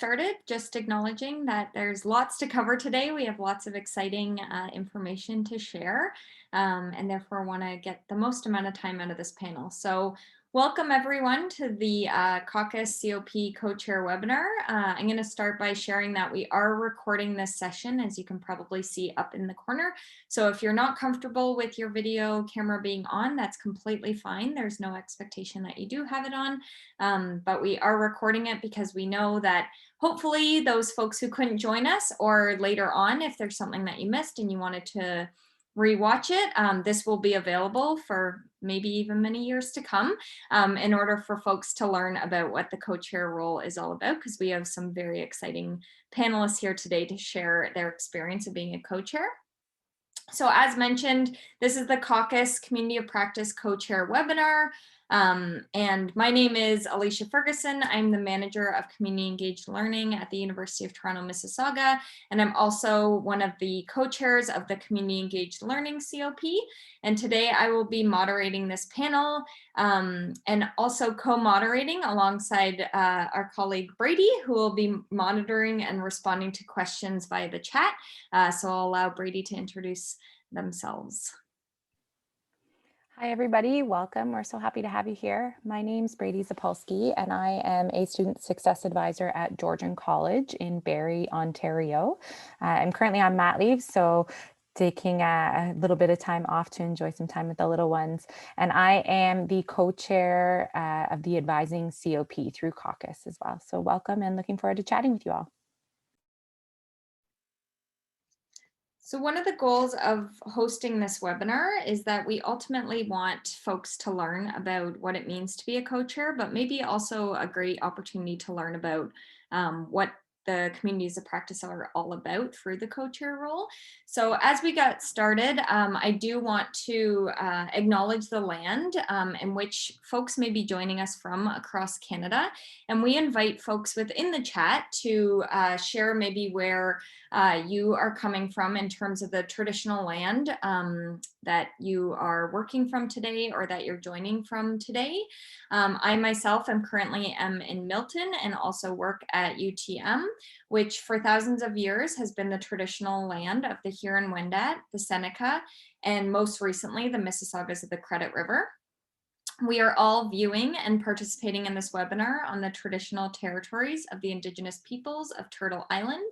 started, just acknowledging that there's lots to cover today. We have lots of exciting information to share, and therefore want to get the most amount of time out of this panel. So welcome everyone to the CACUSS COP co-chair webinar. I'm going to start by sharing that we are recording this session, as you can probably see up in the corner. So if you're not comfortable with your video camera being on, that's completely fine. There's no expectation that you do have it on, but we are recording it because we know that hopefully those folks who couldn't join us, or later on, if there's something that you missed and you wanted to rewatch it, this will be available for maybe even many years to come, in order for folks to learn about what the co-chair role is all about, because we have some very exciting panelists here today to share their experience of being a co-chair. So as mentioned, this is the CACUSS Community of Practice co-chair webinar. And my name is Alicia Ferguson. I'm the manager of community engaged learning at the University of Toronto, Mississauga. And I'm also one of the co-chairs of the Community Engaged Learning COP. And today I will be moderating this panel, and also co-moderating alongside our colleague Brady, who will be monitoring and responding to questions via the chat. So I'll allow Brady to introduce themselves. Hi, everybody. Welcome. We're so happy to have you here. My name's Brady Zapolsky, and I am a student success advisor at Georgian College in Barrie, Ontario. I'm currently on mat leave, so taking a little bit of time off to enjoy some time with the little ones. And I am the co-chair of the advising COP through CACUSS as well. So welcome, and looking forward to chatting with you all. So one of the goals of hosting this webinar is that we ultimately want folks to learn about what it means to be a co-chair, but maybe also a great opportunity to learn about what the communities of practice are all about through the co-chair role. So as we got started, I do want to acknowledge the land in which folks may be joining us from across Canada. And we invite folks within the chat to share maybe where you are coming from in terms of the traditional land that you are working from today, or that you're joining from today. I myself am currently in Milton and also work at UTM, which for thousands of years has been the traditional land of the Huron-Wendat, the Seneca, and most recently the Mississaugas of the Credit River. We are all viewing and participating in this webinar on the traditional territories of the Indigenous peoples of Turtle Island.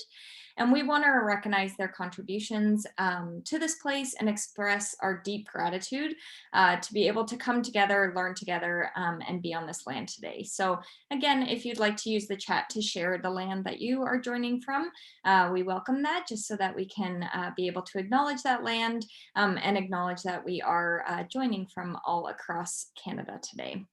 And we want to recognize their contributions to this place and express our deep gratitude to be able to come together, learn together, and be on this land today. So again, if you'd like to use the chat to share the land that you are joining from, we welcome that, just so that we can be able to acknowledge that land and acknowledge that we are joining from all across Canada today.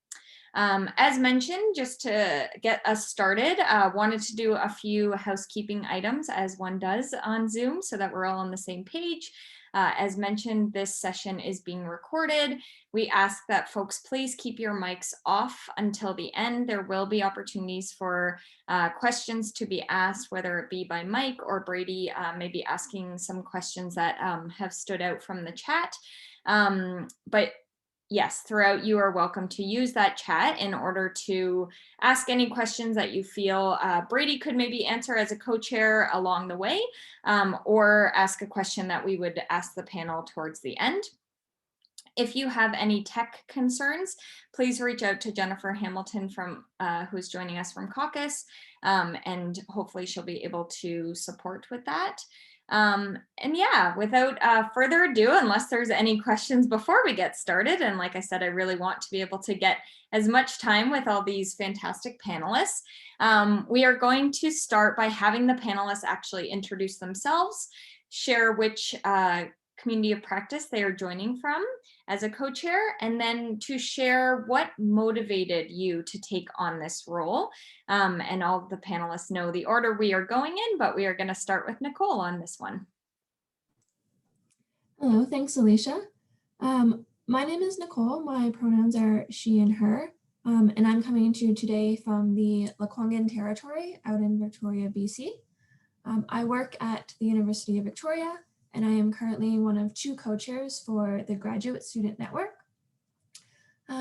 As mentioned, just to get us started, wanted to do a few housekeeping items, as one does on Zoom, so that we're all on the same page. As mentioned, this session is being recorded. We ask that folks please keep your mics off until the end. There will be opportunities for questions to be asked, whether it be by Mike or Brady, maybe asking some questions that have stood out from the chat. But yes, throughout, you are welcome to use that chat in order to ask any questions that you feel Brady could maybe answer as a co-chair along the way, or ask a question that we would ask the panel towards the end. If you have any tech concerns, please reach out to Jennifer Hamilton from who's joining us from CACUSS, and hopefully she'll be able to support with that. And yeah, without further ado, unless there's any questions before we get started, and like I said, I really want to be able to get as much time with all these fantastic panelists, we are going to start by having the panelists actually introduce themselves, share which community of practice they are joining from as a co-chair, and then to share what motivated you to take on this role. And all of the panelists know the order we are going in, but we are going to start with Nicole on this one. Hello, thanks, Alicia. My name is Nicole. My pronouns are she and her, and I'm coming to you today from the Lekwungen territory out in Victoria, BC. I work at the University of Victoria, and I am currently one of 2 co-chairs for the Graduate Student Network.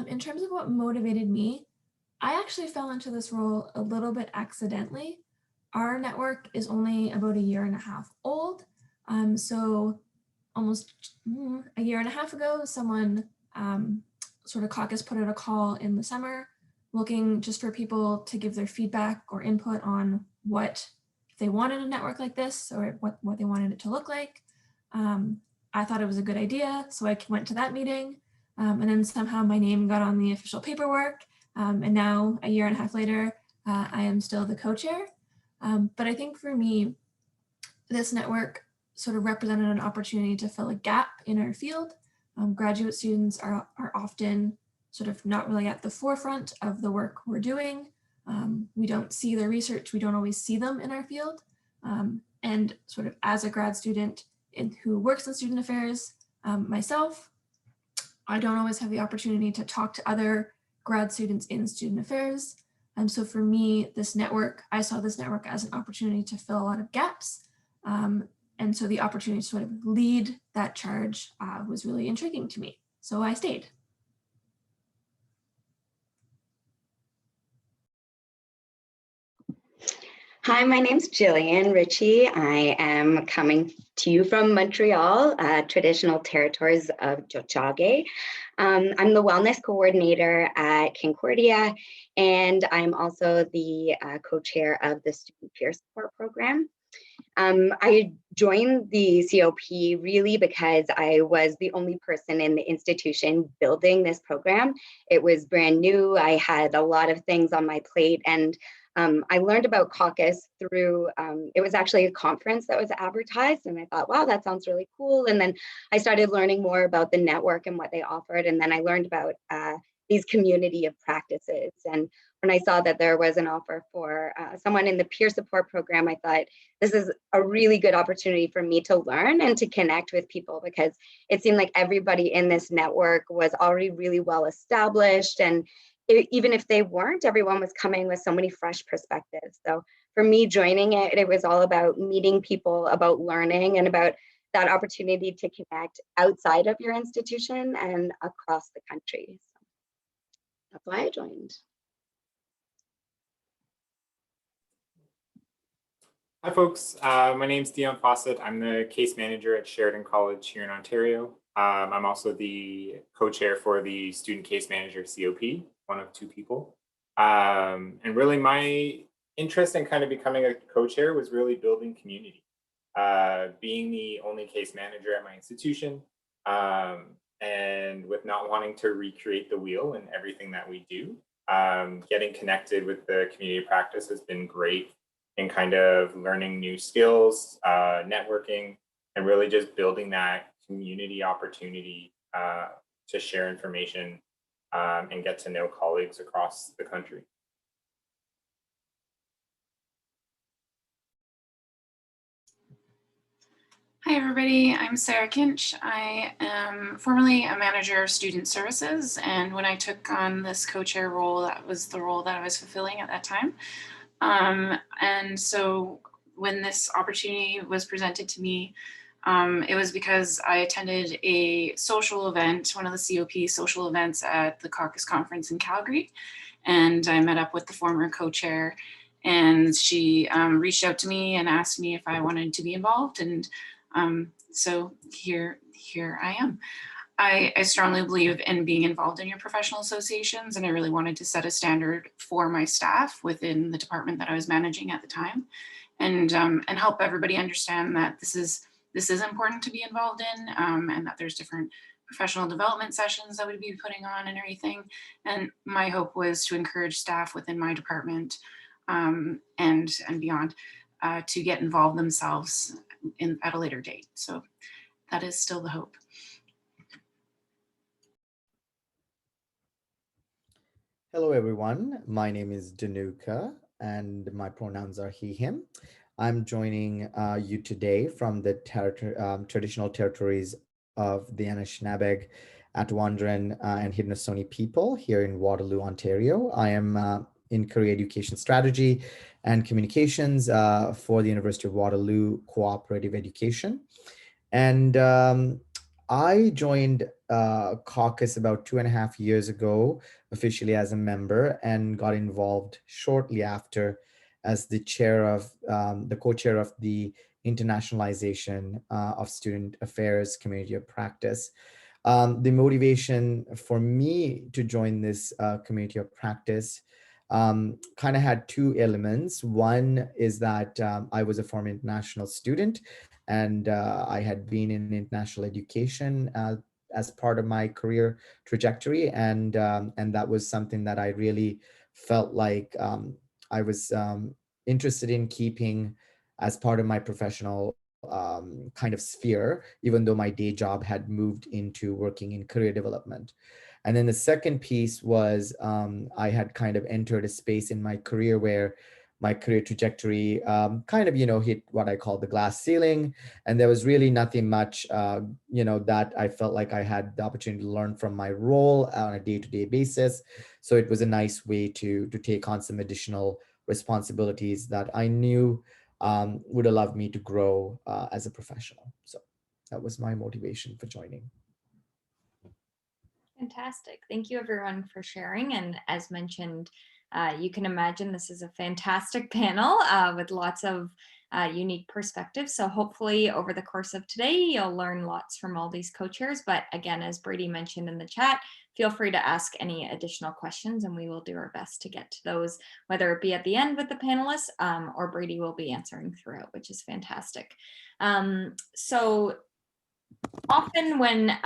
In terms of what motivated me, I actually fell into this role a little bit accidentally. our network is only about a year and a half old. So almost a year and a half ago, someone sort of CACUSS put out a call in the summer looking just for people to give their feedback or input on what they wanted a network like this or what they wanted it to look like. I thought it was a good idea, so I went to that meeting, and then somehow my name got on the official paperwork, and now a year and a half later, I am still the co-chair. But I think for me, this network sort of represented an opportunity to fill a gap in our field. Graduate students are often sort of not really at the forefront of the work we're doing. We don't see their research, we don't always see them in our field. And sort of as a grad student who works in student affairs, myself, I don't always have the opportunity to talk to other grad students in student affairs. So for me, I saw this network as an opportunity to fill a lot of gaps. And so the opportunity to sort of lead that charge was really intriguing to me. So I stayed. Hi, my name's Jillian Ritchie. I am coming to you from Montreal, traditional territories of Tiohtià:ke. I'm the wellness coordinator at Concordia, and I'm also the co-chair of the Student Peer Support Program. I joined the COP really because I was the only person in the institution building this program. It was brand new. I had a lot of things on my plate, and I learned about CACUSS through, it was actually a conference that was advertised, and I thought, wow, that sounds really cool. And then I started learning more about the network and what they offered. And then I learned about these community of practices. And when I saw that there was an offer for someone in the peer support program, I thought this is a really good opportunity for me to learn and to connect with people, because it seemed like everybody in this network was already really well established, and even if they weren't, everyone was coming with so many fresh perspectives. So for me joining it, it was all about meeting people, about learning, and about that opportunity to connect outside of your institution and across the country. So that's why I joined. Hi folks, my name's Dion Fawcett. I'm the case manager at Sheridan College here in Ontario. I'm also the co-chair for the Student Case Manager COP, one of two people. And really my interest in kind of becoming a co-chair was really building community. Being the only case manager at my institution, and with not wanting to recreate the wheel in everything that we do, getting connected with the community practice has been great in kind of learning new skills, networking, and really just building that community opportunity to share information and get to know colleagues across the country. Hi everybody, I'm Sarah Kinch. I am formerly a manager of student services, and when I took on this co-chair role, that was the role that I was fulfilling at that time. And so when this opportunity was presented to me, it was because I attended a social event, one of the COP social events at the CACUSS conference in Calgary, and I met up with the former co-chair, and she reached out to me and asked me if I wanted to be involved, and so here I am. I strongly believe in being involved in your professional associations, and I really wanted to set a standard for my staff within the department that I was managing at the time, and help everybody understand that this is important to be involved in, and that there's different professional development sessions that we'd be putting on and everything. And my hope was to encourage staff within my department and beyond to get involved themselves at a later date. So that is still the hope. Hello, everyone. My name is Danuka, and my pronouns are he, him. I'm joining you today from the traditional territories of the Anishinaabe, Atawandran, and Haudenosaunee people here in Waterloo, Ontario. I am in career education strategy and communications for the University of Waterloo Cooperative Education. And I joined CACUSS about 2.5 years ago, officially as a member, and got involved shortly after as the chair of the co-chair of the internationalization of student affairs community of practice. The motivation for me to join this community of practice kind of had two elements. One is that I was a former international student, and I had been in international education as part of my career trajectory, and that was something that I really felt like I was interested in keeping as part of my professional kind of sphere, even though my day job had moved into working in career development. And then the second piece was I had kind of entered a space in my career where my career trajectory kind of, hit what I call the glass ceiling. And there was really nothing much, that I felt like I had the opportunity to learn from my role on a day-to-day basis. So it was a nice way to take on some additional responsibilities that I knew would allow me to grow as a professional. So that was my motivation for joining. Fantastic. Thank you everyone for sharing. And as mentioned, you can imagine this is a fantastic panel with lots of unique perspectives. So hopefully over the course of today, you'll learn lots from all these co-chairs. But again, as Brady mentioned in the chat, feel free to ask any additional questions and we will do our best to get to those, whether it be at the end with the panelists or Brady will be answering throughout, which is fantastic. So often when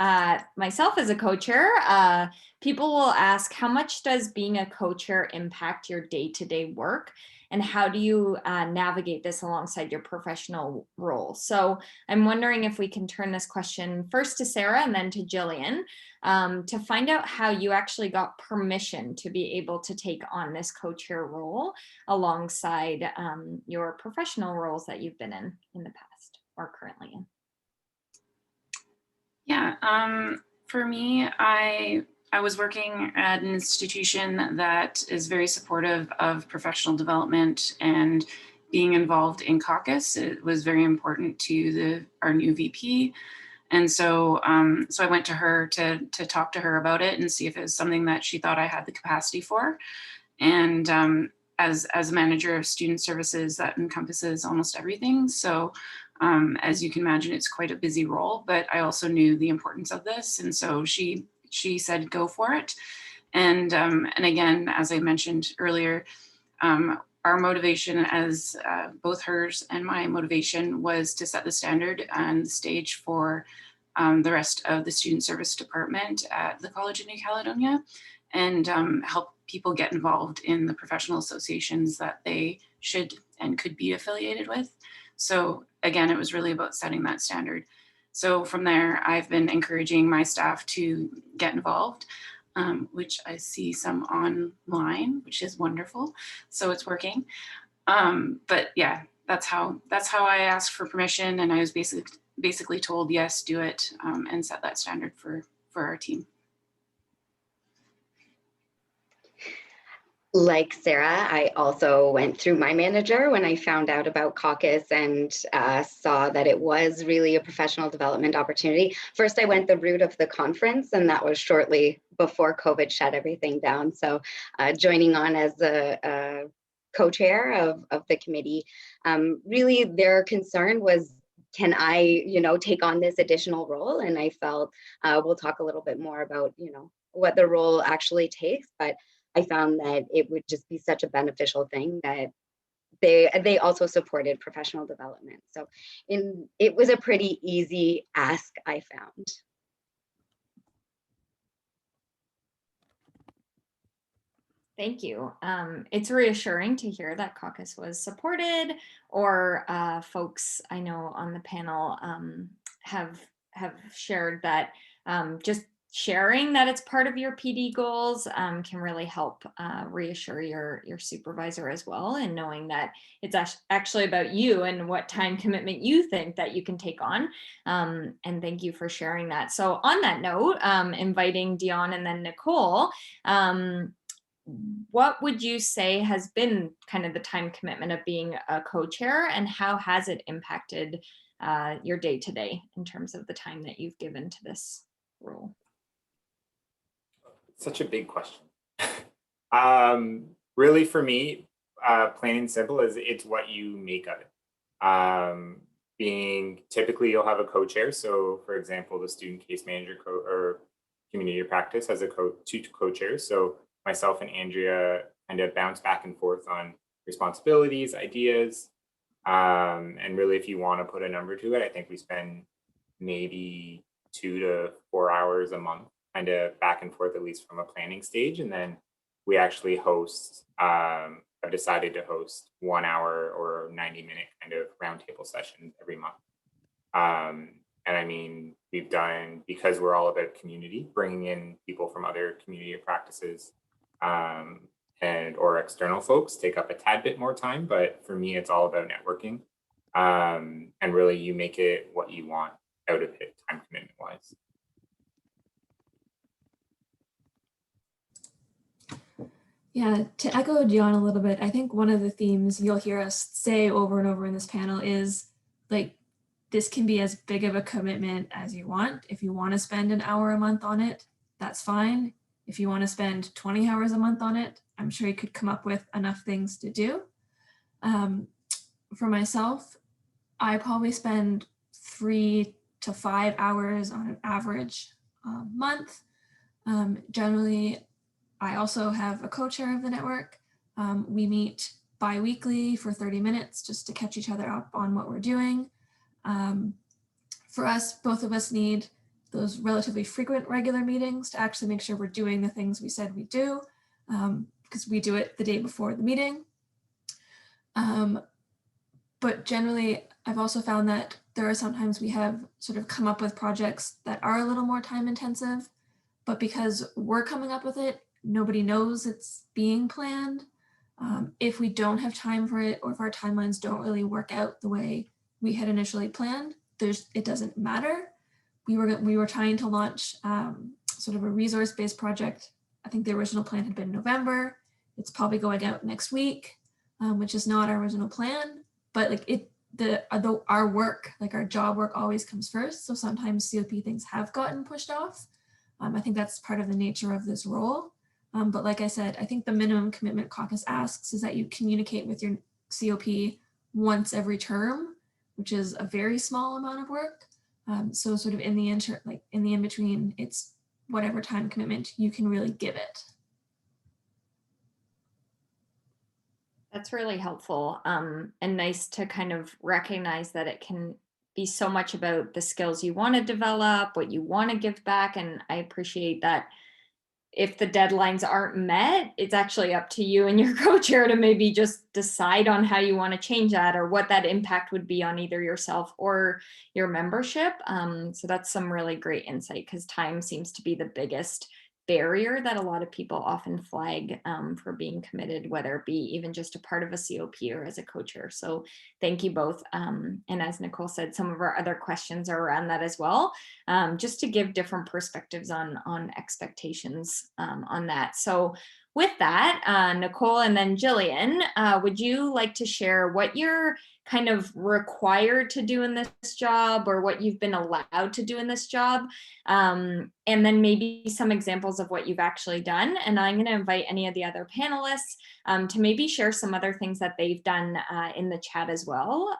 myself as a co-chair, people will ask, how much does being a co-chair impact your day-to-day work? And how do you navigate this alongside your professional role? So I'm wondering if we can turn this question first to Sarah and then to Jillian to find out how you actually got permission to be able to take on this co-chair role alongside your professional roles that you've been in the past or currently in. Yeah, for me, I was working at an institution that is very supportive of professional development and being involved in CACUSS. It was very important to our new VP. And so, so I went to her to talk to her about it and see if it was something that she thought I had the capacity for. And as a manager of student services, that encompasses almost everything. So as you can imagine, it's quite a busy role, but I also knew the importance of this. And so she said, go for it. And again, as I mentioned earlier, our motivation as both hers and my motivation was to set the standard and the stage for the rest of the student service department at the College of New Caledonia and help people get involved in the professional associations that they should and could be affiliated with. So again, it was really about setting that standard. So from there, I've been encouraging my staff to get involved, which I see some online, which is wonderful. So it's working. But yeah, that's how I asked for permission, and I was basically told, yes, do it, and set that standard for our team. Like Sarah, I also went through my manager when I found out about CACUSS and saw that it was really a professional development opportunity. First, I went the route of the conference, and that was shortly before COVID shut everything down. So joining on as a co-chair of the committee, really their concern was, can I, take on this additional role? And I felt, we'll talk a little bit more about, what the role actually takes, but I found that it would just be such a beneficial thing that they also supported professional development. So it was a pretty easy ask, I found. Thank you. It's reassuring to hear that CACUSS was supported, or folks I know on the panel have shared that just sharing that it's part of your PD goals can really help reassure your supervisor as well, and knowing that it's actually about you and what time commitment you think that you can take on. And thank you for sharing that. So on that note, inviting Dion and then Nicole, what would you say has been kind of the time commitment of being a co-chair, and how has it impacted your day-to-day in terms of the time that you've given to this role? Such a big question. Really, for me, plain and simple is it's what you make of it. Being typically you'll have a co-chair. So for example, the student case manager or community of practice has two co-chairs. So myself and Andrea kind of bounce back and forth on responsibilities, ideas. And really, if you want to put a number to it, I think we spend maybe 2 to 4 hours a month kind of back and forth, at least from a planning stage. And then we actually host, I've decided to host 1 hour or 90-minute kind of roundtable sessions every month. And I mean, we've done, because we're all about community, bringing in people from other community practices and or external folks take up a tad bit more time. But for me, it's all about networking. And really, you make it what you want out of it, time commitment wise. Yeah, to echo Dion a little bit, I think one of the themes you'll hear us say over and over in this panel is like, this can be as big of a commitment as you want. If you want to spend an hour a month on it, that's fine. If you want to spend 20 hours a month on it, I'm sure you could come up with enough things to do. For myself, I probably spend 3 to 5 hours on an average month. Generally, I also have a co-chair of the network. We meet bi-weekly for 30 minutes just to catch each other up on what we're doing. For us, both of us need those relatively frequent regular meetings to actually make sure we're doing the things we said we do, because we do it the day before the meeting. But generally, I've also found that there are sometimes we have sort of come up with projects that are a little more time intensive, but because we're coming up with it, nobody knows it's being planned. If we don't have time for it, or if our timelines don't really work out the way we had initially planned, it doesn't matter. We were trying to launch sort of a resource-based project. I think the original plan had been November. It's probably going out next week, which is not our original plan. But like our work, like our job work, always comes first. So sometimes COP things have gotten pushed off. I think that's part of the nature of this role. But like I said, I think the minimum commitment CACUSS asks is that you communicate with your COP once every term, which is a very small amount of work. So sort of in the in-between, it's whatever time commitment you can really give it. That's really helpful, and nice to kind of recognize that it can be so much about the skills you want to develop, what you want to give back. And I appreciate that if the deadlines aren't met, it's actually up to you and your co-chair to maybe just decide on how you want to change that, or what that impact would be on either yourself or your membership. So that's some really great insight, because time seems to be the biggest barrier that a lot of people often flag for being committed, whether it be even just a part of a COP or as a co-chair. So thank you both. And as Nicole said, some of our other questions are around that as well, just to give different perspectives on expectations on that. So with that, Nicole and then Jillian, would you like to share what you're kind of required to do in this job, or what you've been allowed to do in this job? And then maybe some examples of what you've actually done. And I'm going to invite any of the other panelists to maybe share some other things that they've done in the chat as well.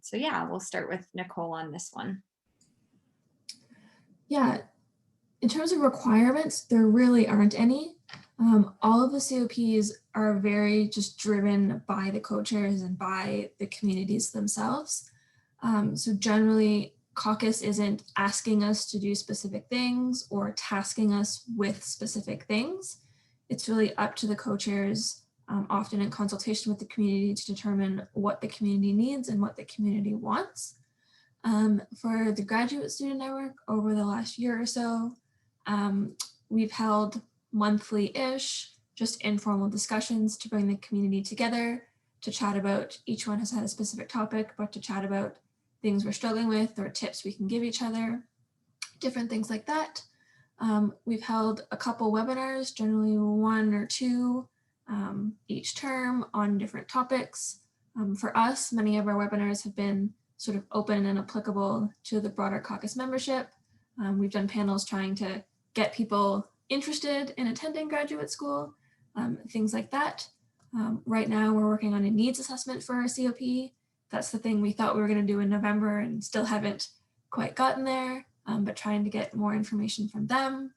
So yeah, we'll start with Nicole on this one. Yeah, in terms of requirements, there really aren't any. All of the COPs are very just driven by the co-chairs and by the communities themselves. So generally, CACUSS isn't asking us to do specific things or tasking us with specific things. It's really up to the co-chairs, often in consultation with the community, to determine what the community needs and what the community wants. For the Graduate Student Network, over the last year or so, we've held monthly-ish, just informal discussions to bring the community together, to chat about, each one has had a specific topic, but to chat about things we're struggling with or tips we can give each other, different things like that. We've held a couple webinars, generally 1 or 2 each term on different topics. For us, many of our webinars have been sort of open and applicable to the broader CACUSS membership. We've done panels trying to get people interested in attending graduate school, things like that. Right now, we're working on a needs assessment for our COP. That's the thing we thought we were going to do in November and still haven't quite gotten there, but trying to get more information from them.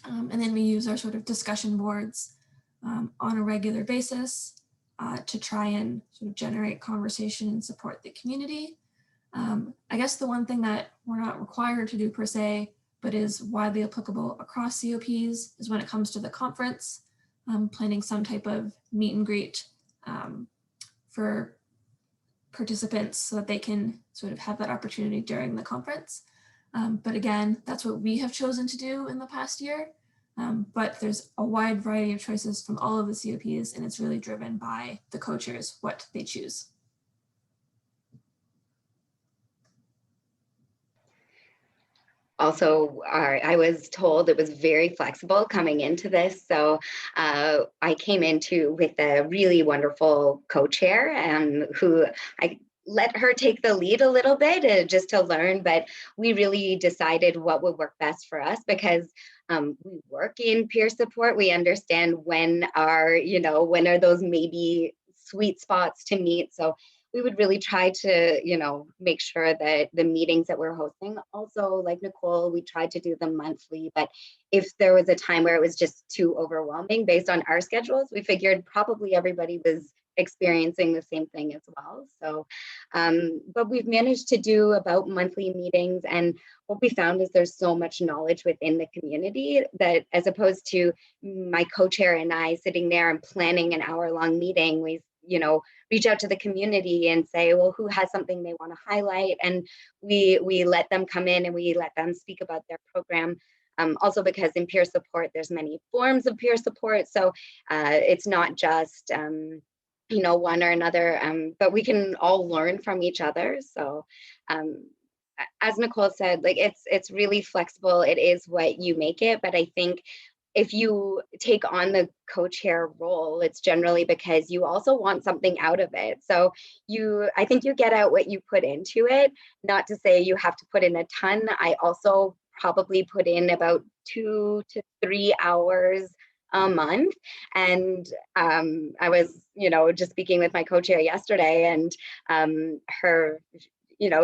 And then we use our sort of discussion boards on a regular basis to try and sort of generate conversation and support the community. I guess the one thing that we're not required to do per se, but is widely applicable across COPs is when it comes to the conference, planning some type of meet and greet for participants so that they can sort of have that opportunity during the conference. But again, that's what we have chosen to do in the past year. But there's a wide variety of choices from all of the COPs, and it's really driven by the co-chairs what they choose. Also, I was told it was very flexible coming into this. So I came into with a really wonderful co-chair who I let her take the lead a little bit just to learn, but we really decided what would work best for us because we work in peer support. We understand when are those maybe sweet spots to meet. So we would really try to, make sure that the meetings that we're hosting, also like Nicole, we tried to do them monthly, but if there was a time where it was just too overwhelming based on our schedules, we figured probably everybody was experiencing the same thing as well. So, but we've managed to do about monthly meetings, and what we found is there's so much knowledge within the community that as opposed to my co-chair and I sitting there and planning an hour-long meeting, we reach out to the community and say, well, who has something they want to highlight? And we let them come in and we let them speak about their program. Also because in peer support, there's many forms of peer support. So it's not just, one or another, but we can all learn from each other. So as Nicole said, like it's really flexible. It is what you make it. But I think if you take on the co-chair role, it's generally because you also want something out of it. So I think you get out what you put into it, not to say you have to put in a ton. I also probably put in about 2 to 3 hours a month. And I was, just speaking with my co-chair yesterday, and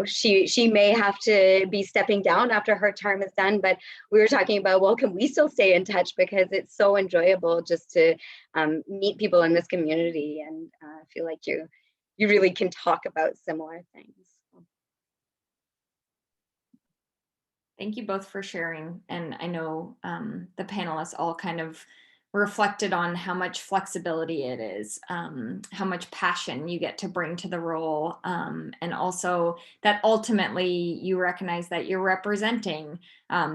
she may have to be stepping down after her term is done, but we were talking about, well, can we still stay in touch because it's so enjoyable just to meet people in this community and feel like you really can talk about similar things. Thank you both for sharing. And I know the panelists all kind of reflected on how much flexibility it is, how much passion you get to bring to the role, and also that ultimately you recognize that you're representing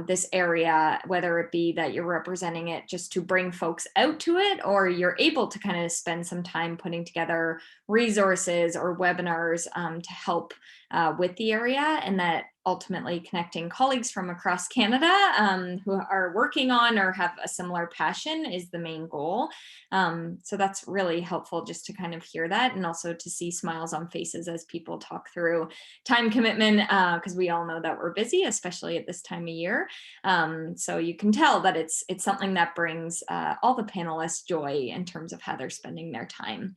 this area, whether it be that you're representing it just to bring folks out to it, or you're able to kind of spend some time putting together resources or webinars to help with the area, and that ultimately connecting colleagues from across Canada who are working on or have a similar passion is the main goal. So that's really helpful just to kind of hear that, and also to see smiles on faces as people talk through time commitment, because we all know that we're busy, especially at this time of year. So you can tell that it's something that brings all the panelists joy in terms of how they're spending their time.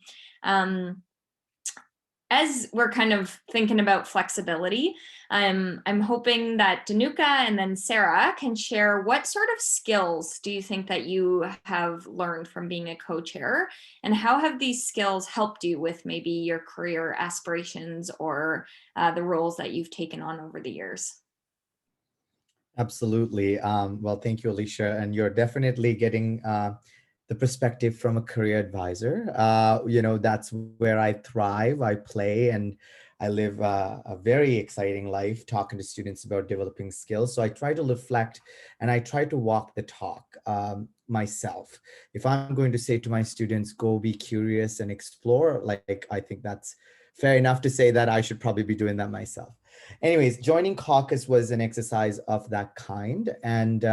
As we're kind of thinking about flexibility, I'm hoping that Danuka and then Sarah can share what sort of skills do you think that you have learned from being a co-chair, and how have these skills helped you with maybe your career aspirations or the roles that you've taken on over the years? Absolutely. Well, thank you, Alicia. And you're definitely getting the perspective from a career advisor. That's where I thrive, I play, and I live a very exciting life talking to students about developing skills. So I try to reflect and I try to walk the talk myself. If I'm going to say to my students, go be curious and explore, like I think that's fair enough to say that I should probably be doing that myself. Anyways, joining CACUSS was an exercise of that kind. And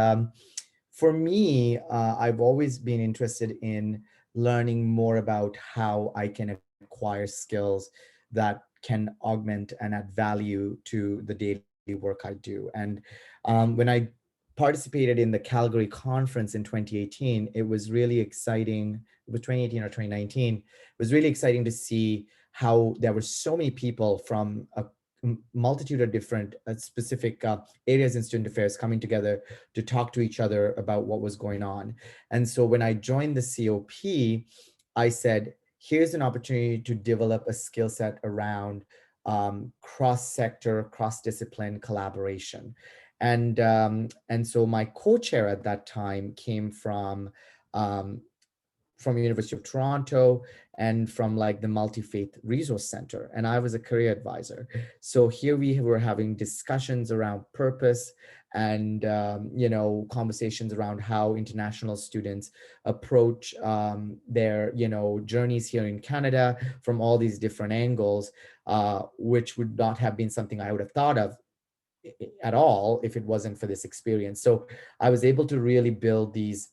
for me, I've always been interested in learning more about how I can acquire skills that can augment and add value to the daily work I do. And when I participated in the Calgary conference in 2018, it was really exciting it was 2018 or 2019. It was really exciting to see how there were so many people from a multitude of different specific areas in student affairs coming together to talk to each other about what was going on. And so when I joined the COP, I said, here's an opportunity to develop a skill set around cross-sector, cross-discipline collaboration. And so my co-chair at that time came from University of Toronto and from like the Multi-Faith Resource Center. And I was a career advisor. So here we were having discussions around purpose and, conversations around how international students approach their, journeys here in Canada from all these different angles, which would not have been something I would have thought of at all if it wasn't for this experience. So I was able to really build these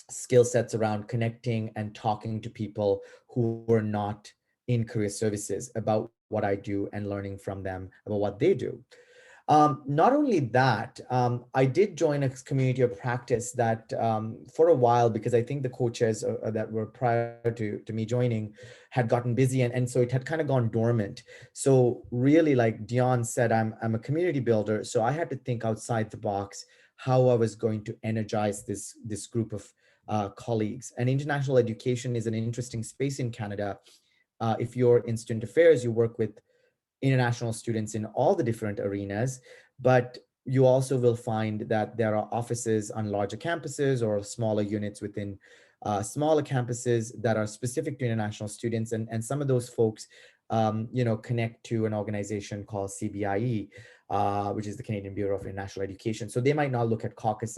skill sets around connecting and talking to people who were not in career services about what I do and learning from them about what they do. Not only that, I did join a community of practice that for a while, because I think the co-chairs that were prior to me joining had gotten busy, and so it had kind of gone dormant. So really, like Dion said, I'm a community builder, so I had to think outside the box how I was going to energize this group of colleagues. And international education is an interesting space in Canada. If you're in student affairs, you work with international students in all the different arenas, but you also will find that there are offices on larger campuses or smaller units within smaller campuses that are specific to international students. And some of those folks, connect to an organization called CBIE, which is the Canadian Bureau of International Education. So they might not look at CACUSS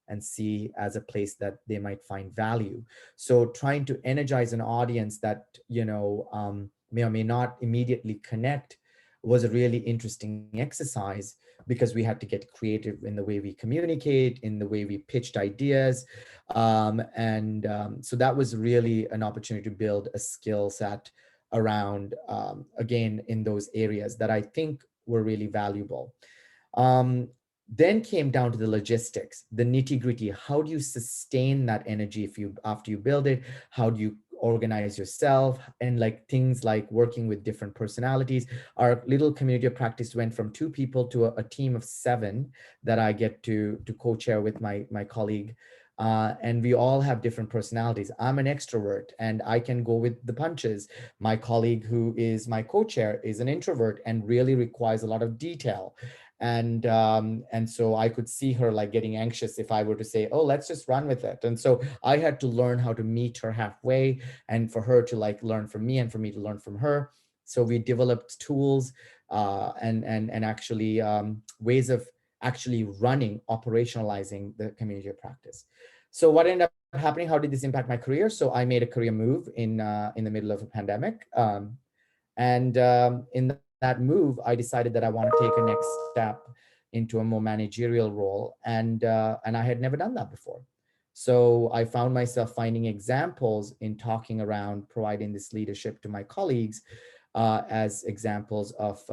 and see as a place that they might find value. So trying to energize an audience that, may or may not immediately connect was a really interesting exercise, because we had to get creative in the way we communicate, in the way we pitched ideas. So that was really an opportunity to build a skill set around, again, in those areas that I think were really valuable. Then came down to the logistics, the nitty gritty. How do you sustain that energy after you build it? How do you organize yourself? And like things like working with different personalities. Our little community of practice went from 2 people to a team of 7 that I get to co-chair with my colleague. And we all have different personalities. I'm an extrovert and I can go with the punches. My colleague, who is my co-chair, is an introvert and really requires a lot of detail. And so I could see her like getting anxious if I were to say, oh, let's just run with it. And so I had to learn how to meet her halfway, and for her to like learn from me and for me to learn from her. So we developed tools and actually ways of actually running, operationalizing the community of practice. So what ended up happening? How did this impact my career? So I made a career move in the middle of a pandemic. In that move, I decided that I want to take a next step into a more managerial role. And I had never done that before. So I found myself finding examples in talking around providing this leadership to my colleagues as examples of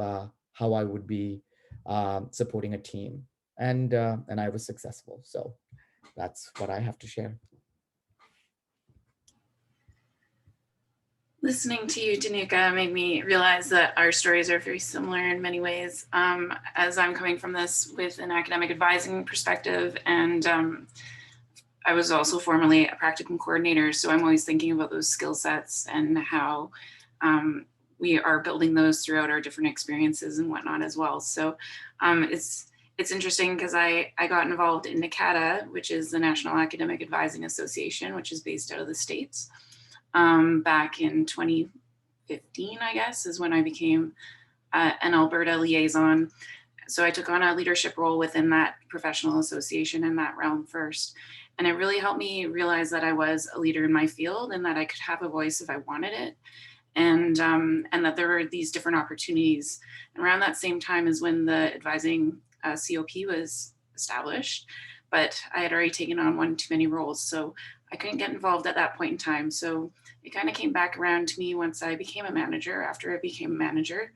how I would be supporting a team. And I was successful. So that's what I have to share. Listening to you, Danuka, made me realize that our stories are very similar in many ways. As I'm coming from this with an academic advising perspective, and I was also formerly a practicum coordinator, so I'm always thinking about those skill sets and how we are building those throughout our different experiences and whatnot as well. So it's interesting because I got involved in NACADA, which is the National Academic Advising Association, which is based out of the States. Back in 2015, I guess, is when I became an Alberta liaison. So I took on a leadership role within that professional association in that realm first. And it really helped me realize that I was a leader in my field and that I could have a voice if I wanted it. And that there were these different opportunities. And around that same time is when the advising COP was established, but I had already taken on one too many roles. So I couldn't get involved at that point in time. So it kind of came back around to me once I became a manager, after I became a manager.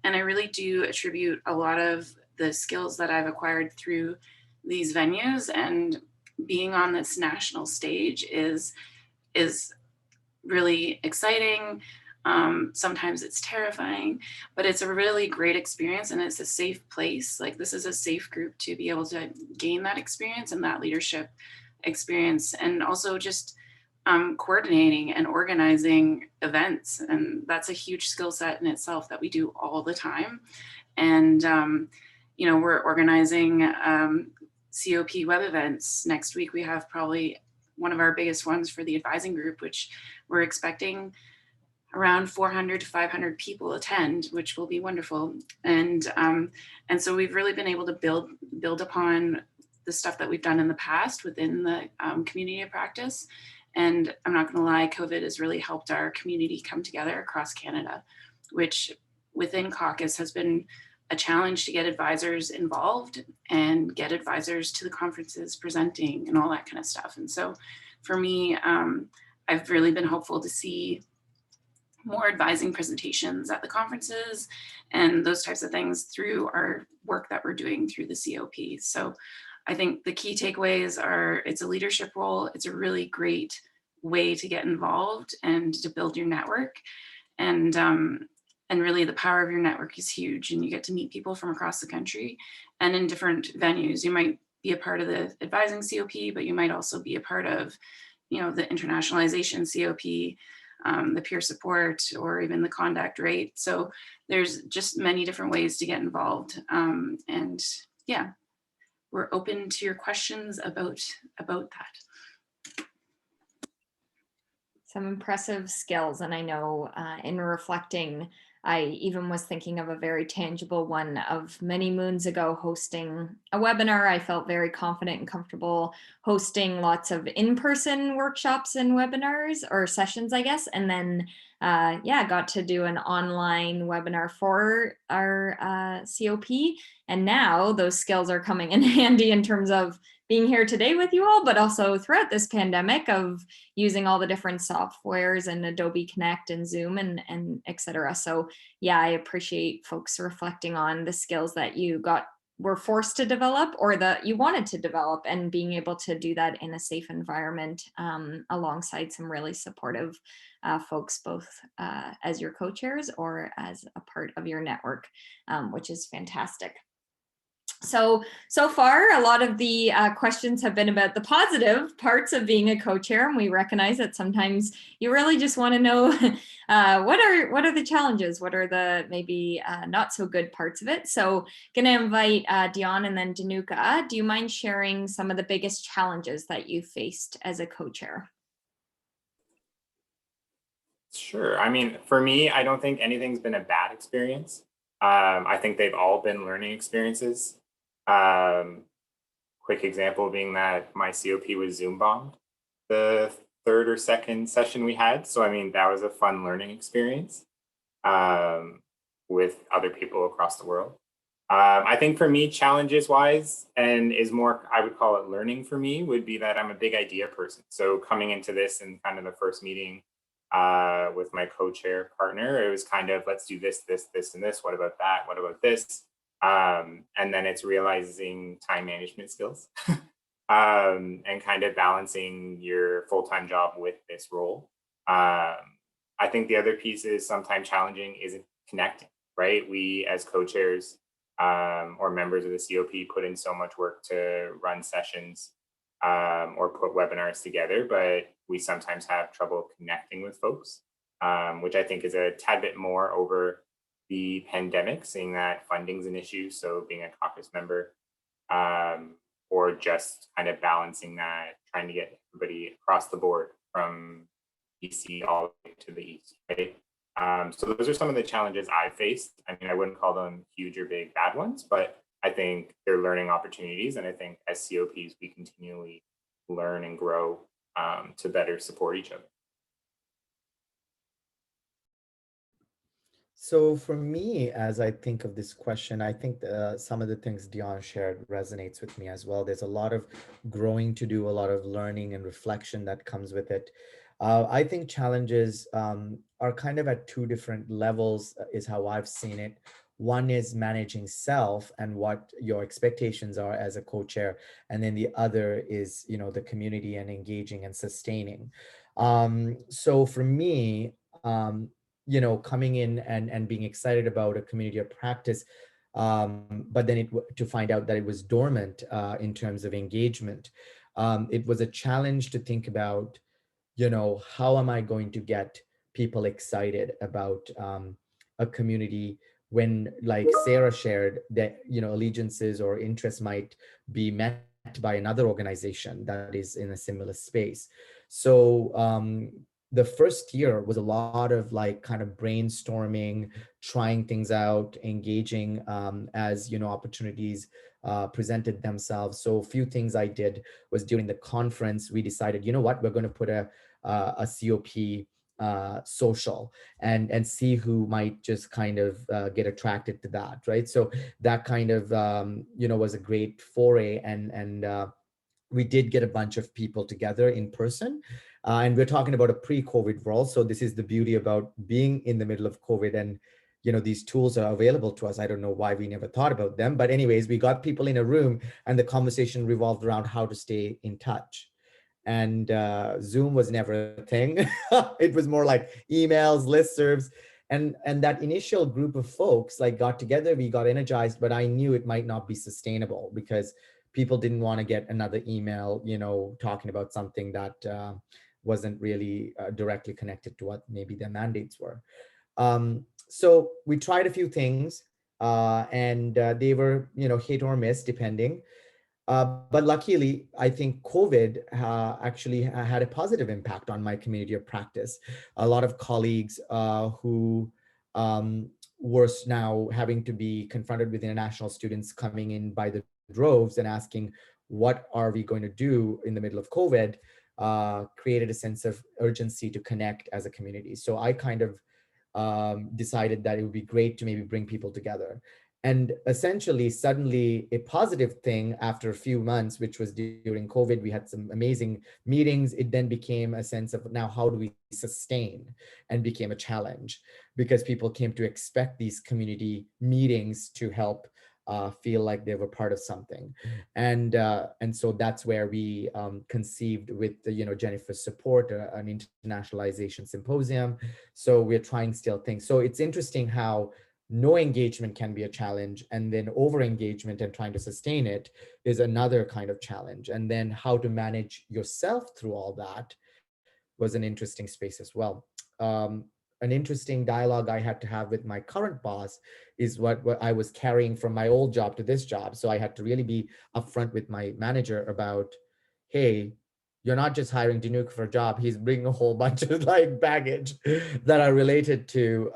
And I really do attribute a lot of the skills that I've acquired through these venues and being on this national stage is really exciting. Sometimes it's terrifying, but it's a really great experience, and it's a safe place. Like, this is a safe group to be able to gain that experience and that leadership experience, and also just coordinating and organizing events. And that's a huge skill set in itself that we do all the time. And, we're organizing COP web events. Next week, we have probably one of our biggest ones for the advising group, which we're expecting around 400 to 500 people attend, which will be wonderful. And so we've really been able to build upon the stuff that we've done in the past within the community of practice. And I'm not going to lie, COVID has really helped our community come together across Canada, which within CACUSS has been a challenge to get advisors involved and get advisors to the conferences presenting and all that kind of stuff. And so for me, I've really been hopeful to see more advising presentations at the conferences and those types of things through our work that we're doing through the COP. So I think the key takeaways are, it's a leadership role. It's a really great way to get involved and to build your network. And really the power of your network is huge, and you get to meet people from across the country and in different venues. You might be a part of the advising COP, but you might also be a part of, the internationalization COP, the peer support, or even the conduct rate. So there's just many different ways to get involved. And yeah, we're open to your questions about that. Some impressive skills. And I know in reflecting, I even was thinking of a very tangible one of many moons ago, hosting a webinar. I felt very confident and comfortable hosting lots of in-person workshops and webinars, or sessions, I guess. And then, got to do an online webinar for our COP. And now those skills are coming in handy in terms of being here today with you all, but also throughout this pandemic of using all the different softwares and Adobe Connect and Zoom and et cetera. So yeah, I appreciate folks reflecting on the skills that you were forced to develop, or that you wanted to develop, and being able to do that in a safe environment alongside some really supportive folks, both as your co-chairs or as a part of your network, which is fantastic. So far, a lot of the questions have been about the positive parts of being a co-chair, and we recognize that sometimes you really just want to know what are the challenges, what are the maybe not so good parts of it. So going to invite Dion and then Danuka. Do you mind sharing some of the biggest challenges that you faced as a co-chair? Sure. I mean, for me, I don't think anything's been a bad experience. I think they've all been learning experiences. Quick example being that my COP was Zoom bombed the third or second session we had. So, I mean, that was a fun learning experience with other people across the world. I think for me, challenges wise, and is more, I would call it learning for me, would be that I'm a big idea person. So coming into this and kind of the first meeting with my co-chair partner, it was kind of, let's do this, this, this, and this. What about that? What about this? And then it's realizing time management skills and kind of balancing your full-time job with this role. I think the other piece is sometimes challenging isn't connecting, right? We as co-chairs or members of the COP put in so much work to run sessions or put webinars together, but we sometimes have trouble connecting with folks, which I think is a tad bit more over the pandemic, seeing that funding's an issue. So being a CACUSS member, or just kind of balancing that, trying to get everybody across the board from BC all the way to the east, right? So those are some of the challenges I've faced. I mean, I wouldn't call them huge or big bad ones, but I think they're learning opportunities. And I think as COPs, we continually learn and grow to better support each other. So for me, as I think of this question, I think some of the things Dion shared resonates with me as well. There's a lot of growing to do, a lot of learning and reflection that comes with it. I think challenges are kind of at two different levels is how I've seen it. One is managing self and what your expectations are as a co-chair. And then the other is, the community and engaging and sustaining. So for me, coming in and being excited about a community of practice, but then to find out that it was dormant in terms of engagement, it was a challenge to think about, how am I going to get people excited about a community when, like Sarah shared, that, allegiances or interests might be met by another organization that is in a similar space. So the first year was a lot of like kind of brainstorming, trying things out, engaging as, opportunities presented themselves. So a few things I did was during the conference, we decided, you know what, we're going to put a COP social and see who might just kind of get attracted to that, right? So that kind of was a great foray, and we did get a bunch of people together in person. And we're talking about a pre-COVID world. So this is the beauty about being in the middle of COVID, and these tools are available to us. I don't know why we never thought about them, but anyways, we got people in a room and the conversation revolved around how to stay in touch. And Zoom was never a thing. It was more like emails, listservs, and that initial group of folks like got together. We got energized, but I knew it might not be sustainable because people didn't want to get another email, talking about something that wasn't really directly connected to what maybe their mandates were. So we tried a few things, and they were, hit or miss depending. But luckily, I think COVID actually had a positive impact on my community of practice. A lot of colleagues who were now having to be confronted with international students coming in by the droves and asking, what are we going to do in the middle of COVID, created a sense of urgency to connect as a community. So I kind of decided that it would be great to maybe bring people together. And essentially, suddenly, a positive thing after a few months, which was during COVID, we had some amazing meetings. It then became a sense of, now how do we sustain, and became a challenge because people came to expect these community meetings to help feel like they were part of something. And so that's where we conceived with the, Jennifer's support, an internationalization symposium. So we're trying still things. So it's interesting how no engagement can be a challenge, and then over engagement and trying to sustain it is another kind of challenge. And then how to manage yourself through all that was an interesting space as well. An interesting dialogue I had to have with my current boss is what I was carrying from my old job to this job. So I had to really be upfront with my manager about, hey, you're not just hiring Dinuk for a job. He's bringing a whole bunch of like baggage that are related to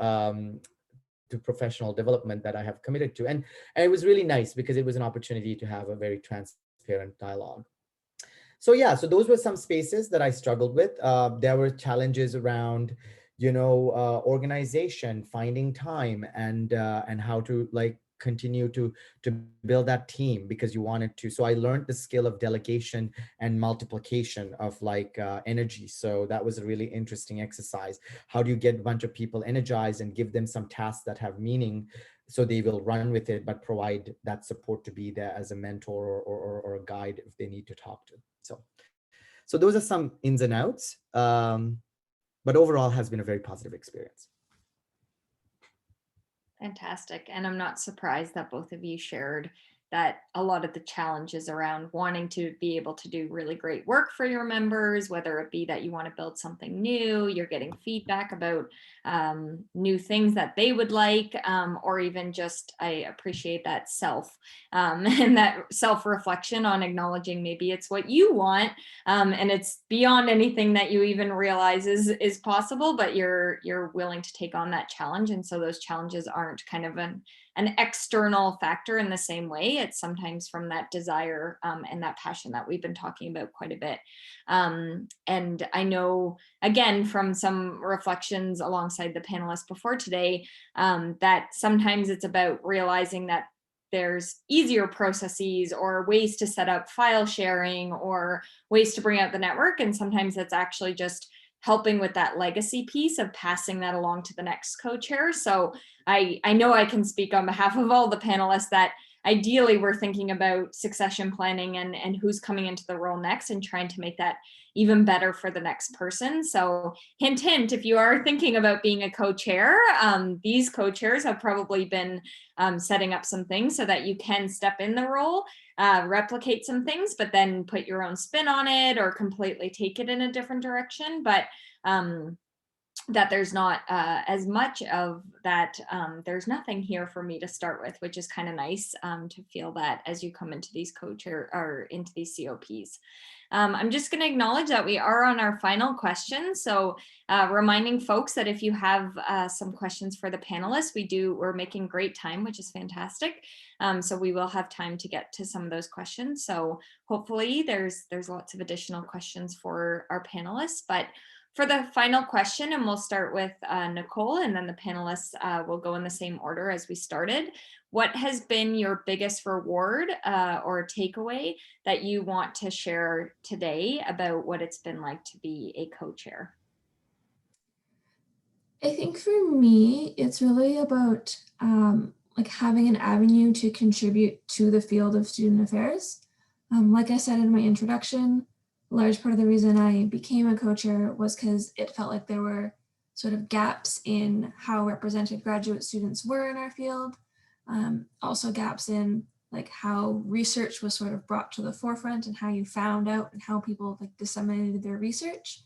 professional development that I have committed to. And it was really nice because it was an opportunity to have a very transparent dialogue. So yeah, so those were some spaces that I struggled with. There were challenges around, organization, finding time, and how to like continue to build that team because you wanted to. So I learned the skill of delegation and multiplication of like energy. So that was a really interesting exercise. How do you get a bunch of people energized and give them some tasks that have meaning so they will run with it, but provide that support to be there as a mentor or a guide if they need to talk to. So those are some ins and outs, but overall has been a very positive experience. Fantastic. And I'm not surprised that both of you shared that a lot of the challenges around wanting to be able to do really great work for your members, whether it be that you want to build something new, you're getting feedback about new things that they would like, or even just, I appreciate that and that self-reflection on acknowledging maybe it's what you want, and it's beyond anything that you even realize is possible, but you're willing to take on that challenge. And so those challenges aren't kind of an external factor in the same way. It's sometimes from that desire and that passion that we've been talking about quite a bit. And I know, again, from some reflections alongside the panelists before today, that sometimes it's about realizing that there's easier processes or ways to set up file sharing or ways to bring out the network. And sometimes it's actually just helping with that legacy piece of passing that along to the next co-chair. So I know I can speak on behalf of all the panelists that ideally we're thinking about succession planning and who's coming into the role next and trying to make that even better for the next person. So hint, hint, if you are thinking about being a co-chair, these co-chairs have probably been setting up some things so that you can step in the role, replicate some things, but then put your own spin on it or completely take it in a different direction. But that there's not as much of that, there's nothing here for me to start with, which is kind of nice to feel that as you come into these co-chair or into these COPs. I'm just going to acknowledge that we are on our final question. So reminding folks that if you have some questions for the panelists, we're making great time, which is fantastic. So we will have time to get to some of those questions. So hopefully there's lots of additional questions for our panelists. But for the final question, and we'll start with Nicole, and then the panelists will go in the same order as we started. What has been your biggest reward or takeaway that you want to share today about what it's been like to be a co-chair? I think for me, it's really about like having an avenue to contribute to the field of student affairs. Like I said in my introduction, a large part of the reason I became a co-chair was because it felt like there were sort of gaps in how represented graduate students were in our field. Also gaps in like how research was sort of brought to the forefront and how you found out and how people like disseminated their research.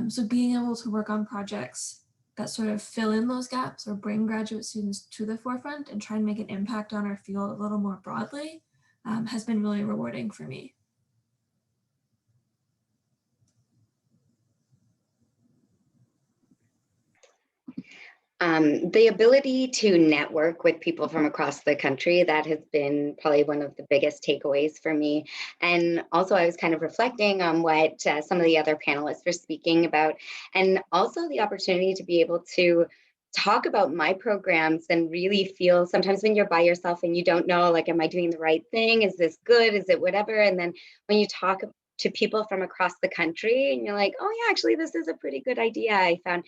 So being able to work on projects that sort of fill in those gaps or bring graduate students to the forefront and try and make an impact on our field a little more broadly has been really rewarding for me. The ability to network with people from across the country, that has been probably one of the biggest takeaways for me. And also I was kind of reflecting on what some of the other panelists were speaking about, and also the opportunity to be able to talk about my programs and really feel sometimes when you're by yourself and you don't know, like, am I doing the right thing? Is this good? Is it whatever? And then when you talk to people from across the country and you're like, oh yeah, actually this is a pretty good idea. I found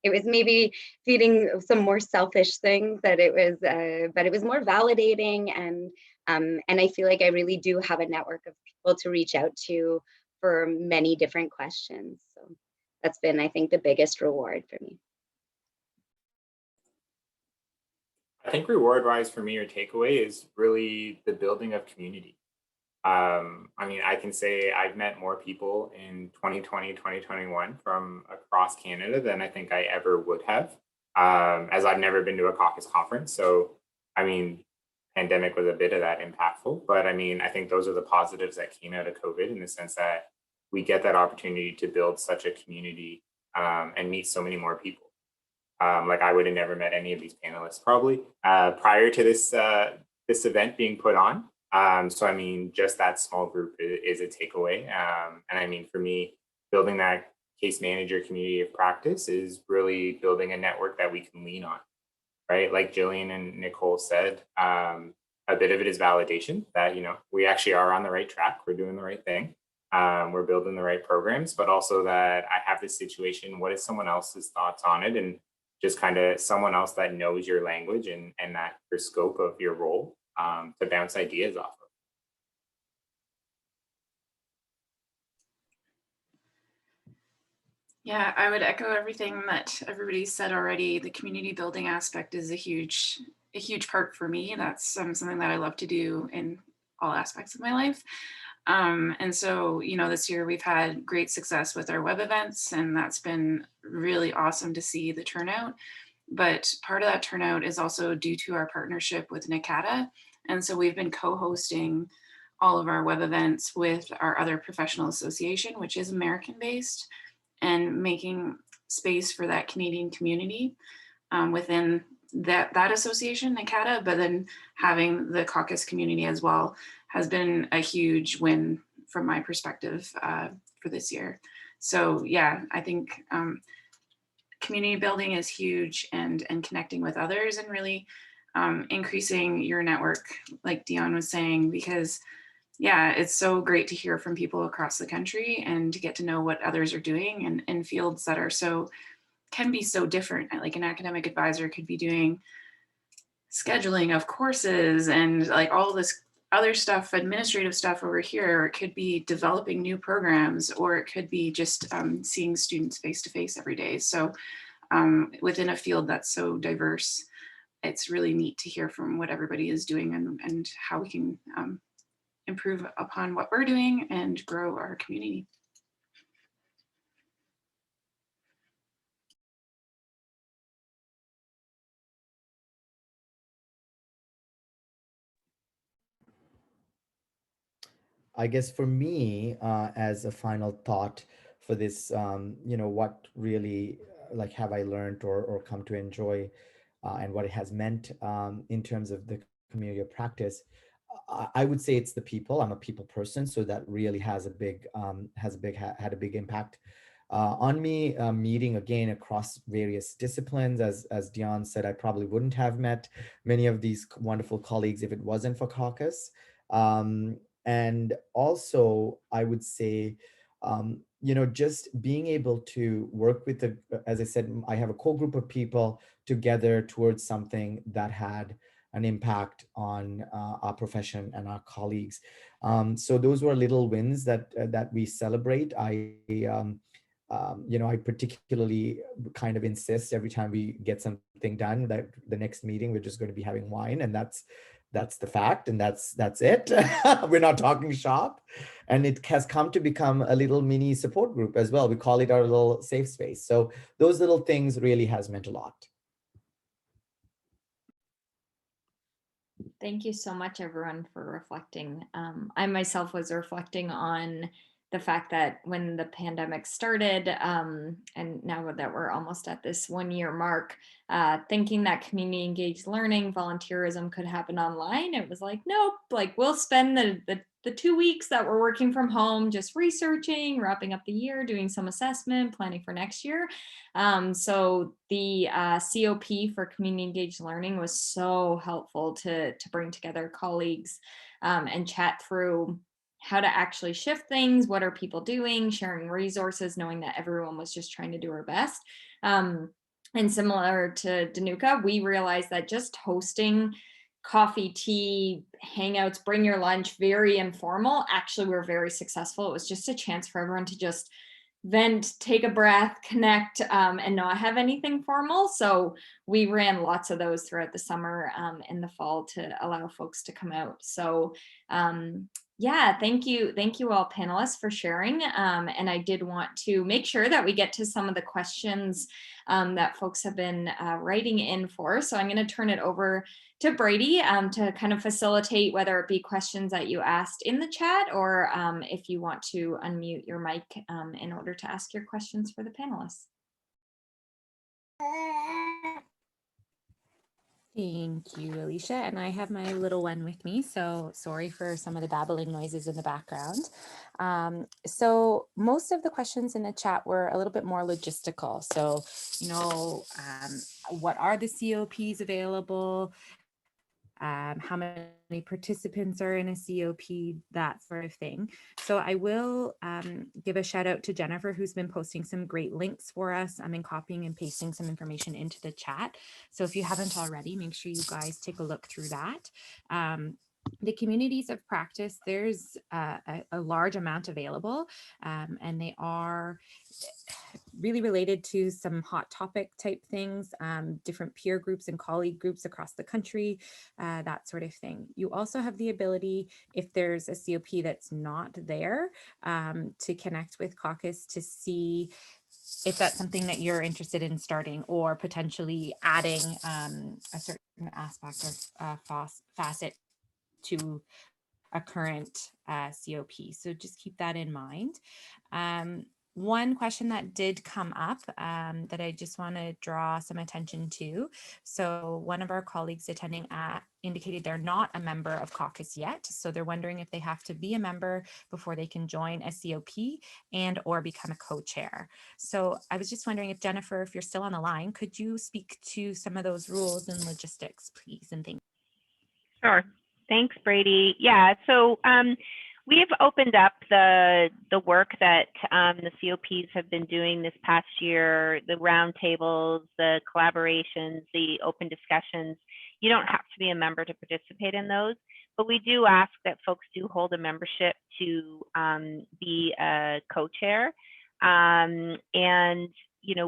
it was maybe feeding some more selfish things that it was, but it was more validating, and I feel like I really do have a network of people to reach out to for many different questions. So that's been, I think, the biggest reward for me. I think reward-wise for me or takeaway is really the building of community. I mean, I can say I've met more people in 2020, 2021 from across Canada than I think I ever would have, as I've never been to a CACUSS conference. So, I mean, pandemic was a bit of that impactful, but I mean, I think those are the positives that came out of COVID, in the sense that we get that opportunity to build such a community and meet so many more people. Like I would have never met any of these panelists probably prior to this event being put on. So I mean, just that small group is a takeaway. And I mean, for me, building that case manager community of practice is really building a network that we can lean on, right? Like Jillian and Nicole said, a bit of it is validation that, you know, we actually are on the right track. We're doing the right thing. We're building the right programs, but also that I have this situation. What is someone else's thoughts on it? And just kind of someone else that knows your language and that your scope of your role to bounce ideas off of. Yeah, I would echo everything that everybody said already. The community building aspect is a huge part for me. That's something that I love to do in all aspects of my life. And so, you know, this year we've had great success with our web events, and that's been really awesome to see the turnout. But part of that turnout is also due to our partnership with NACADA. And so we've been co-hosting all of our web events with our other professional association, which is American-based, and making space for that Canadian community within that association, NACADA, but then having the CACUSS community as well has been a huge win from my perspective for this year. So yeah, I think community building is huge, and connecting with others and really increasing your network, like Dion was saying, because yeah, it's so great to hear from people across the country and to get to know what others are doing in fields that are can be so different. Like an academic advisor could be doing scheduling of courses and like all this other stuff, administrative stuff over here. It could be developing new programs, or it could be just seeing students face to face every day. So within a field that's so diverse, it's really neat to hear from what everybody is doing and how we can improve upon what we're doing and grow our community. I guess for me, as a final thought for this, what really like have I learned or come to enjoy, and what it has meant in terms of the community of practice. I would say it's the people. I'm a people person, so that really has a big had a big impact on me. Meeting again across various disciplines, as Dion said, I probably wouldn't have met many of these wonderful colleagues if it wasn't for CACUSS. And also, I would say, just being able to work with as I said, I have a core group of people together towards something that had an impact on our profession and our colleagues. So those were little wins that we celebrate. I particularly kind of insist every time we get something done that the next meeting we're just going to be having wine, and that's the fact, and that's it. We're not talking shop, and it has come to become a little mini support group as well. We call it our little safe space. So those little things really has meant a lot. Thank you so much, everyone, for reflecting. I myself was reflecting on the fact that when the pandemic started, and now that we're almost at this 1 year mark, thinking that community engaged learning, volunteerism could happen online, it was like, nope, like we'll spend the 2 weeks that we're working from home just researching, wrapping up the year, doing some assessment, planning for next year. So the COP for community engaged learning was so helpful to bring together colleagues and chat through how to actually shift things, what are people doing, sharing resources, knowing that everyone was just trying to do our best. And similar to Danuka, we realized that just hosting coffee, tea, hangouts, bring your lunch, very informal, actually were very successful. It was just a chance for everyone to just vent, take a breath, connect, and not have anything formal. So we ran lots of those throughout the summer and the fall to allow folks to come out. So yeah, thank you all panelists for sharing. And I did want to make sure that we get to some of the questions that folks have been writing in for. So I'm going to turn it over to Brady to kind of facilitate whether it be questions that you asked in the chat or if you want to unmute your mic in order to ask your questions for the panelists. Thank you, Alicia. And I have my little one with me, so sorry for some of the babbling noises in the background. So most of the questions in the chat were a little bit more logistical. So, what are the COPs available? How many participants are in a COP, that sort of thing. So I will give a shout out to Jennifer, who's been posting some great links for us. I'm copying and pasting some information into the chat. So if you haven't already, make sure you guys take a look through that. The communities of practice, there's a large amount available, and they are really related to some hot topic type things, different peer groups and colleague groups across the country, that sort of thing. You also have the ability, if there's a COP that's not there, to connect with CACUSS to see if that's something that you're interested in starting or potentially adding a certain aspect of facet to a current COP. So just keep that in mind. One question that did come up that I just want to draw some attention to. So one of our colleagues attending indicated they're not a member of CACUSS yet. So they're wondering if they have to be a member before they can join a COP and or become a co-chair. So I was just wondering if Jennifer, if you're still on the line, could you speak to some of those rules and logistics, please? And thank you. Sure. Thanks, Brady. Yeah, so we have opened up the work that the COPs have been doing this past year, the roundtables, the collaborations, the open discussions You don't have to be a member to participate in those, but we do ask that folks do hold a membership to be a co-chair. And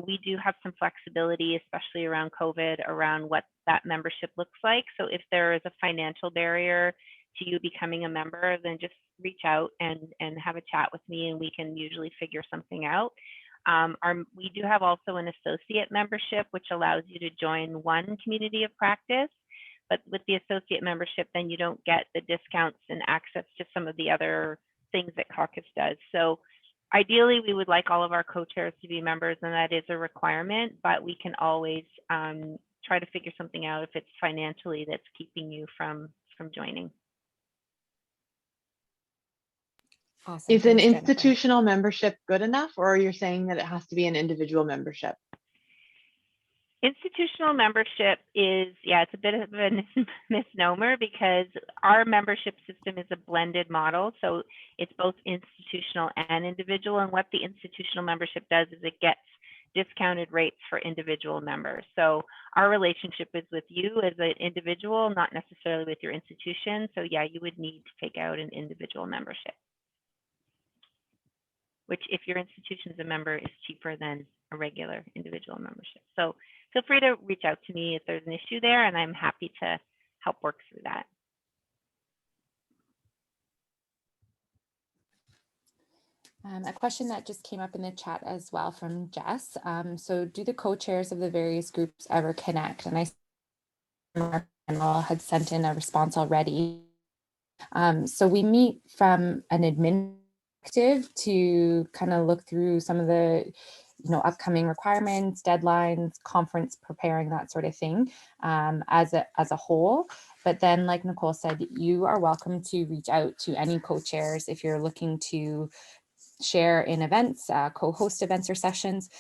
we do have some flexibility, especially around COVID, around what that membership looks like. So if there is a financial barrier to you becoming a member, then just reach out and have a chat with me, and we can usually figure something out. We do have also an associate membership, which allows you to join one community of practice. But with the associate membership, then you don't get the discounts and access to some of the other things that CACUSS does. So ideally, we would like all of our co-chairs to be members, and that is a requirement, but we can always try to figure something out if it's financially that's keeping you from joining. Awesome. Is an Thanks, Jennifer. institutional membership good enough, or you're saying that it has to be an individual membership? Institutional membership is, it's a bit of a misnomer, because our membership system is a blended model. So it's both institutional and individual. And what the institutional membership does is it gets discounted rates for individual members. So our relationship is with you as an individual, not necessarily with your institution. So yeah, you would need to take out an individual membership, which if your institution is a member is cheaper than a regular individual membership. So feel free to reach out to me if there's an issue there, and I'm happy to help work through that. A question that just came up in the chat as well from Jess. So do the co-chairs of the various groups ever connect? And I had sent in a response already. So we meet from an admin perspective to kind of look through some of the upcoming requirements, deadlines, conference preparing, that sort of thing, as a whole. But then, like Nicole said, you are welcome to reach out to any co-chairs if you're looking to share in events, co-host events or sessions.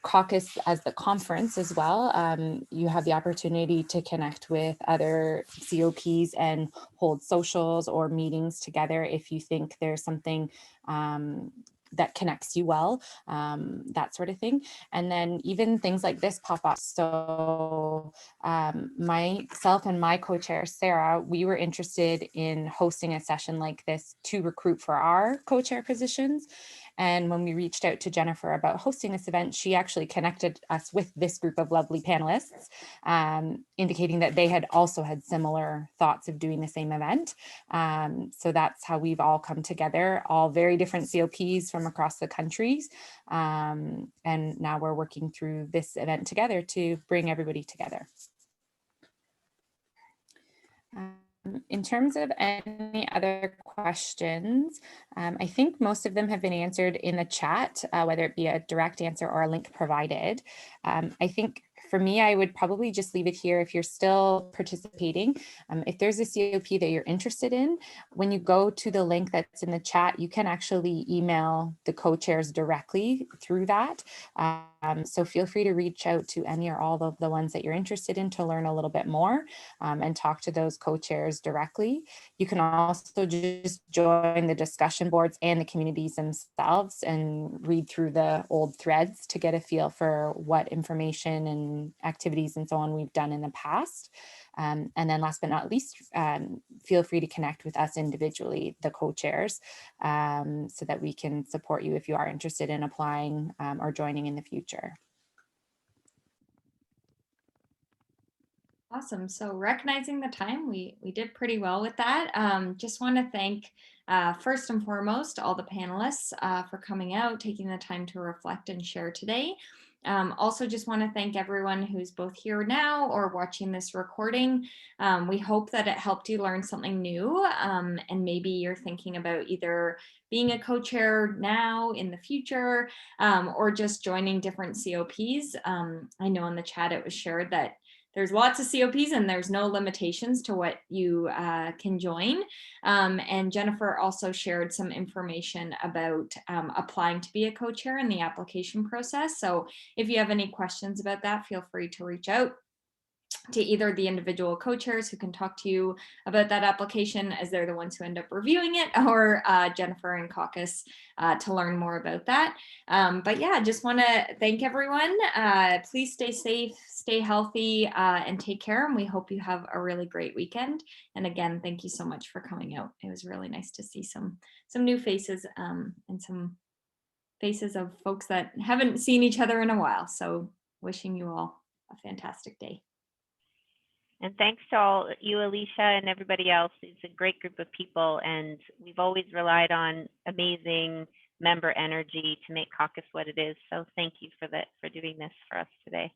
CACUSS as the conference as well. You have the opportunity to connect with other COPs and hold socials or meetings together if you think there's something that connects you well, that sort of thing. And then even things like this pop up. So myself and my co-chair, Sarah, we were interested in hosting a session like this to recruit for our co-chair positions. And when we reached out to Jennifer about hosting this event, she actually connected us with this group of lovely panelists, indicating that they had also had similar thoughts of doing the same event. So that's how we've all come together, all very different COPs from across the countries. And now we're working through this event together to bring everybody together. In terms of any other questions, I think most of them have been answered in the chat, whether it be a direct answer or a link provided. I think for me, I would probably just leave it here. If you're still participating, if there's a COP that you're interested in, when you go to the link that's in the chat, you can actually email the co-chairs directly through that. So feel free to reach out to any or all of the ones that you're interested in to learn a little bit more and talk to those co-chairs directly. You can also just join the discussion boards and the communities themselves and read through the old threads to get a feel for what information and activities and so on we've done in the past. And then last but not least, feel free to connect with us individually, the co-chairs, so that we can support you if you are interested in applying or joining in the future. Awesome. So recognizing the time, we did pretty well with that. Just want to thank first and foremost all the panelists for coming out, taking the time to reflect and share today. Also just want to thank everyone who's both here now or watching this recording. We hope that it helped you learn something new, and maybe you're thinking about either being a co-chair now in the future, or just joining different COPs. I know in the chat it was shared that there's lots of COPs and there's no limitations to what you can join. And Jennifer also shared some information about applying to be a co-chair in the application process. So if you have any questions about that, feel free to reach out. to either the individual co-chairs who can talk to you about that application as they're the ones who end up reviewing it, or Jennifer and CACUSS to learn more about that. But yeah, just want to thank everyone. Please stay safe, stay healthy, and take care. And we hope you have a really great weekend. And again, thank you so much for coming out. It was really nice to see some new faces and some faces of folks that haven't seen each other in a while. So wishing you all a fantastic day. And thanks to all you, Alicia, and everybody else. It's a great group of people, and we've always relied on amazing member energy to make CACUSS what it is. So thank you for doing this for us today.